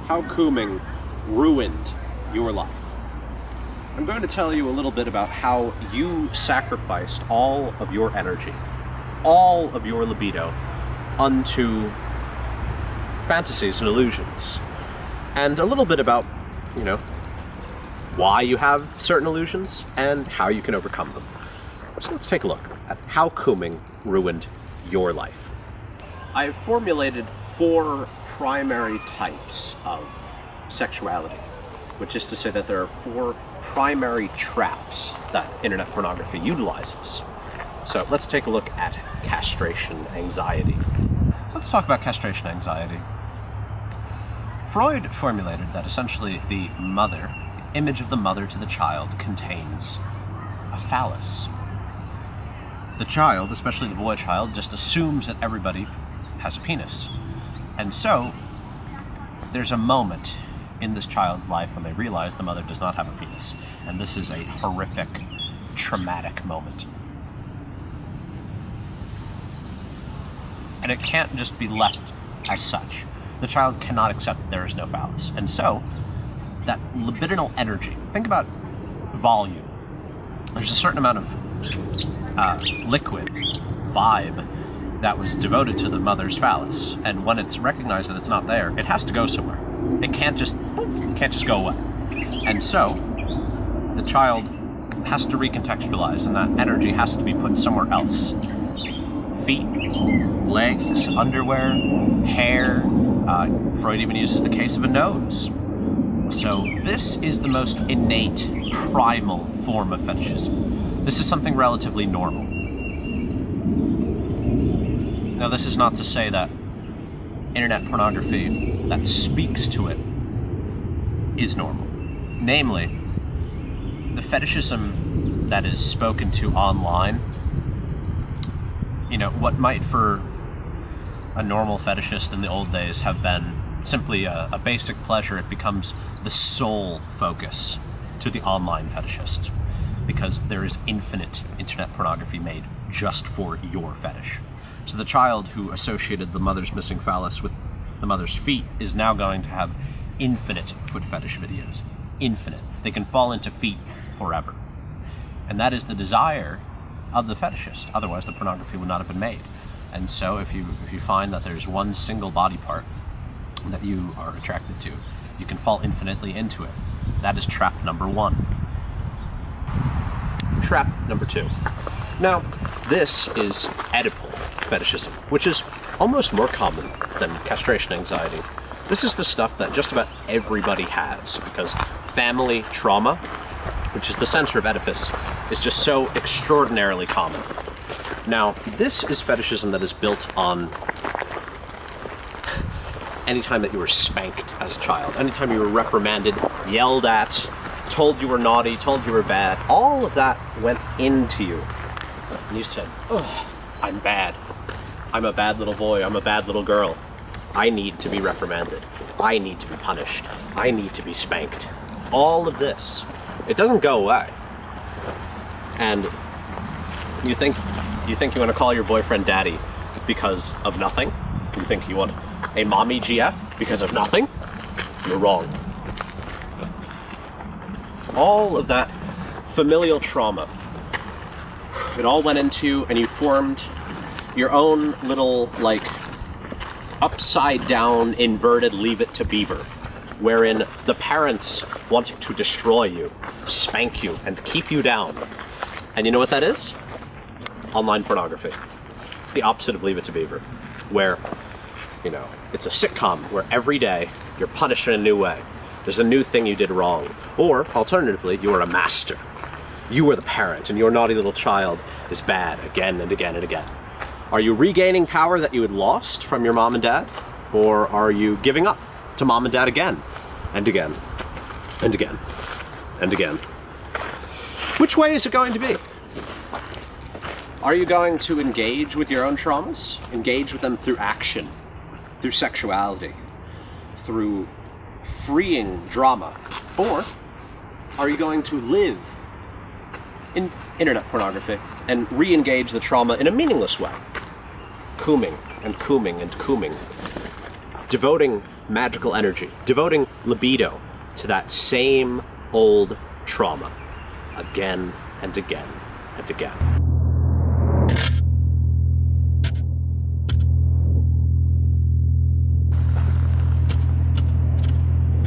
how cooming ruined your life. I'm going to tell you a little bit about how you sacrificed all of your energy, all of your libido, unto fantasies and illusions. And a little bit about, why you have certain illusions and how you can overcome them. So let's take a look at how cooming ruined your life. I've formulated 4 primary types of sexuality, which is to say that there are 4 primary traps that internet pornography utilizes. So let's take a look at castration anxiety. Let's talk about castration anxiety. Freud formulated that essentially the image of the mother to the child contains a phallus. The child, especially the boy child, just assumes that everybody has a penis. And so, there's a moment in this child's life when they realize the mother does not have a penis. And this is a horrific, traumatic moment. And it can't just be left as such. The child cannot accept that there is no phallus. And so, that libidinal energy, think about volume. There's a certain amount of liquid, vibe, that was devoted to the mother's phallus. And when it's recognized that it's not there, it has to go somewhere. It can't just go away. And so, the child has to recontextualize, and that energy has to be put somewhere else. Feet, legs, underwear, hair. Freud even uses the case of a nose. So this is the most innate, primal form of fetishism. This is something relatively normal. Now, this is not to say that internet pornography that speaks to it is normal. Namely, the fetishism that is spoken to online, what might for a normal fetishist in the old days have been simply a basic pleasure, it becomes the sole focus to the online fetishist, because there is infinite internet pornography made just for your fetish. So the child who associated the mother's missing phallus with the mother's feet is now going to have infinite foot fetish videos. Infinite. They can fall into feet forever. And that is the desire of the fetishist. Otherwise the pornography would not have been made. And so if you find that there's one single body part that you are attracted to, you can fall infinitely into it. That is trap number 1. Trap number 2. Now, this is Oedipal fetishism, which is almost more common than castration anxiety. This is the stuff that just about everybody has, because family trauma, which is the center of Oedipus, is just so extraordinarily common. Now, this is fetishism that is built on anytime that you were spanked as a child, anytime you were reprimanded, yelled at, told you were naughty, told you were bad, all of that went into you. And you said, oh, I'm bad. I'm a bad little boy, I'm a bad little girl. I need to be reprimanded. I need to be punished. I need to be spanked. All of this, it doesn't go away. And you think you want to call your boyfriend daddy because of nothing? You think you want a mommy GF because of nothing? You're wrong. All of that familial trauma, it all went into, and you formed your own little, upside down, inverted Leave It to Beaver, wherein the parents wanted to destroy you, spank you, and keep you down. And you know what that is? Online pornography. It's the opposite of Leave It to Beaver, where, it's a sitcom where every day you're punished in a new way. There's a new thing you did wrong. Or, alternatively, you are a master. You are the parent, and your naughty little child is bad again and again and again. Are you regaining power that you had lost from your mom and dad? Or are you giving up to mom and dad again and again and again and again? Which way is it going to be? Are you going to engage with your own traumas? Engage with them through action, through sexuality, through freeing drama? Or are you going to live in internet pornography and re-engage the trauma in a meaningless way? Cooming and cooming and cooming. Devoting magical energy, devoting libido to that same old trauma again and again and again.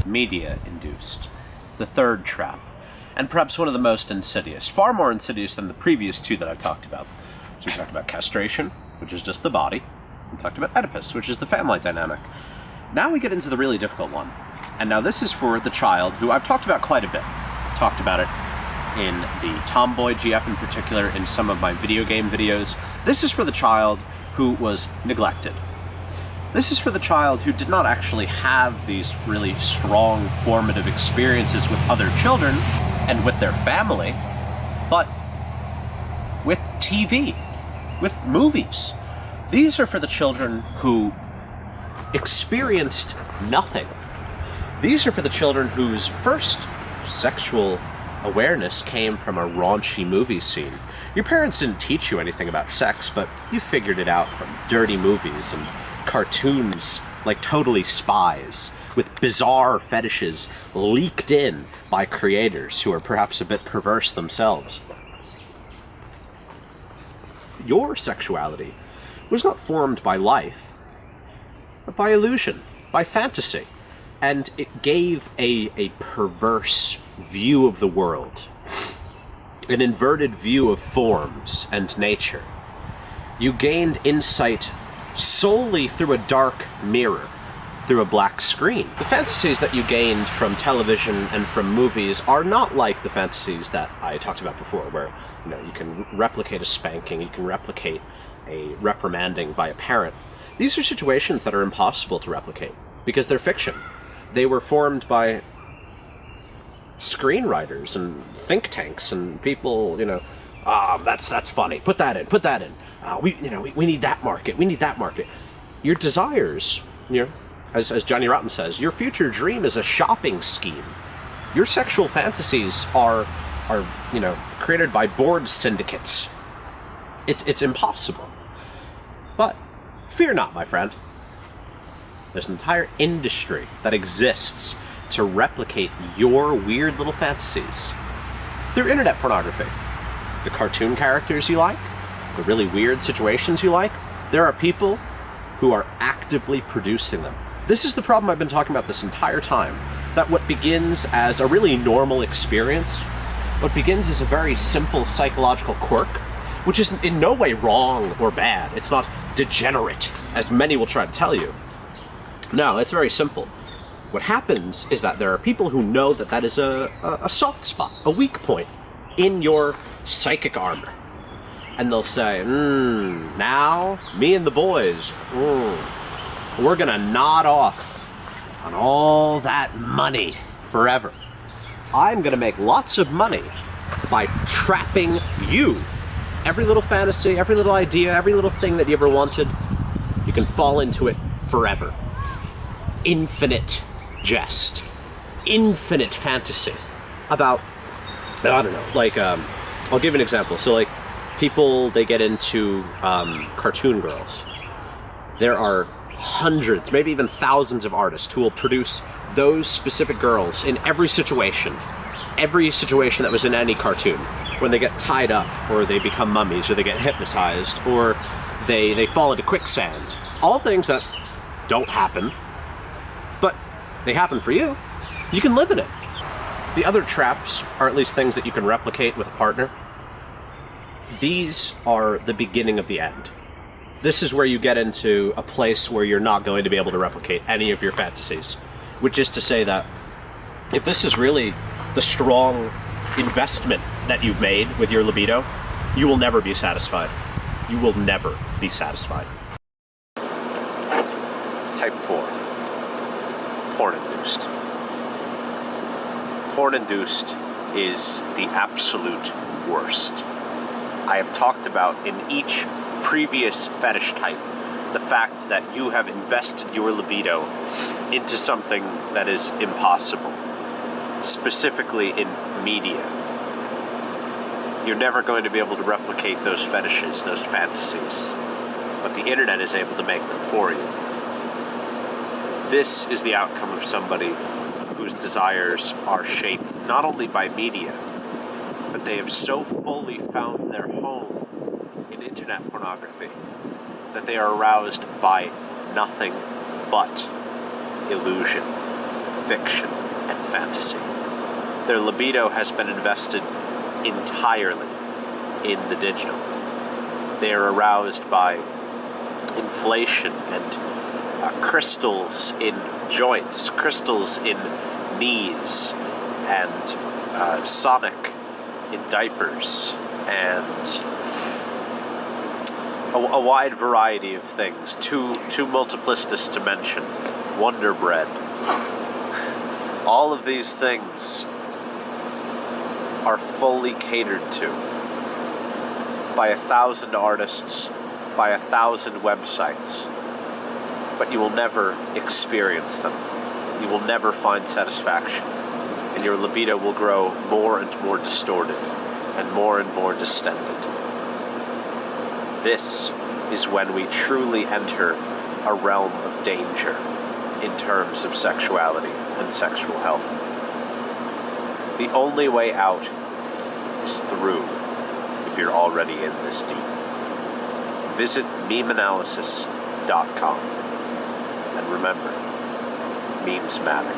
Media-induced, the third trap, and perhaps one of the most insidious, far more insidious than the previous two that I've talked about. So we talked about castration, which is just the body. We talked about Oedipus, which is the family dynamic. Now we get into the really difficult one. And now this is for the child, who I've talked about quite a bit. I've talked about it in the Tomboy GF in particular, in some of my video game videos. This is for the child who was neglected. This is for the child who did not actually have these really strong formative experiences with other children and with their family, but with TV, with movies. These are for the children who experienced nothing. These are for the children whose first sexual awareness came from a raunchy movie scene. Your parents didn't teach you anything about sex, but you figured it out from dirty movies and cartoons like Totally Spies, with bizarre fetishes leaked in by creators who are perhaps a bit perverse themselves. Your sexuality was not formed by life, but by illusion, by fantasy, and it gave a perverse view of the world, an inverted view of forms and nature. You gained insight solely through a dark mirror, through a black screen. The fantasies that you gained from television and from movies are not like the fantasies that I talked about before, where you can replicate a spanking, you can replicate a reprimanding by a parent. These are situations that are impossible to replicate because they're fiction. They were formed by screenwriters and think tanks and people, that's funny. Put that in. We need that market. We need that market. Your desires, as Johnny Rotten says, your future dream is a shopping scheme. Your sexual fantasies are created by board syndicates. It's impossible. But fear not, my friend. There's an entire industry that exists to replicate your weird little fantasies through internet pornography. The cartoon characters you like, the really weird situations you like, there are people who are actively producing them. This is the problem I've been talking about this entire time, that what begins as a really normal experience, what begins as a very simple psychological quirk, which is in no way wrong or bad, it's not degenerate, as many will try to tell you. No, it's very simple. What happens is that there are people who know that that is a soft spot, a weak point in your psychic armor. And they'll say, now, me and the boys, we're gonna nod off on all that money forever. I'm gonna make lots of money by trapping you. Every little fantasy, every little idea, every little thing that you ever wanted, you can fall into it forever. Infinite jest. Infinite fantasy about, I don't know, like, I'll give an example. So, like, people, they get into cartoon girls. There are hundreds, maybe even thousands of artists who will produce those specific girls in every situation that was in any cartoon. When they get tied up, or they become mummies, or they get hypnotized, or they fall into quicksand. All things that don't happen, but they happen for you. You can live in it. The other traps are at least things that you can replicate with a partner. These are the beginning of the end. This is where you get into a place where you're not going to be able to replicate any of your fantasies. Which is to say that if this is really the strong investment that you've made with your libido, you will never be satisfied. You will never be satisfied. Type 4. Porn-induced. Porn-induced is the absolute worst. I have talked about in each previous fetish type the fact that you have invested your libido into something that is impossible, specifically in media. You're never going to be able to replicate those fetishes, those fantasies, but the internet is able to make them for you. This is the outcome of somebody whose desires are shaped not only by media, but they have so fully found their home in internet pornography that they are aroused by nothing but illusion, fiction, and fantasy. Their libido has been invested entirely in the digital. They are aroused by inflation and crystals in joints, crystals in knees, and Sonic in diapers, and a wide variety of things, too multiplicitous to mention. Wonder Bread. All of these things are fully catered to by 1,000 artists, by 1,000 websites, but you will never experience them. You will never find satisfaction, and your libido will grow more and more distorted and more distended. This is when we truly enter a realm of danger in terms of sexuality and sexual health. The only way out is through, if you're already in this deep. Visit MemeAnalysis.com. And remember, memes matter.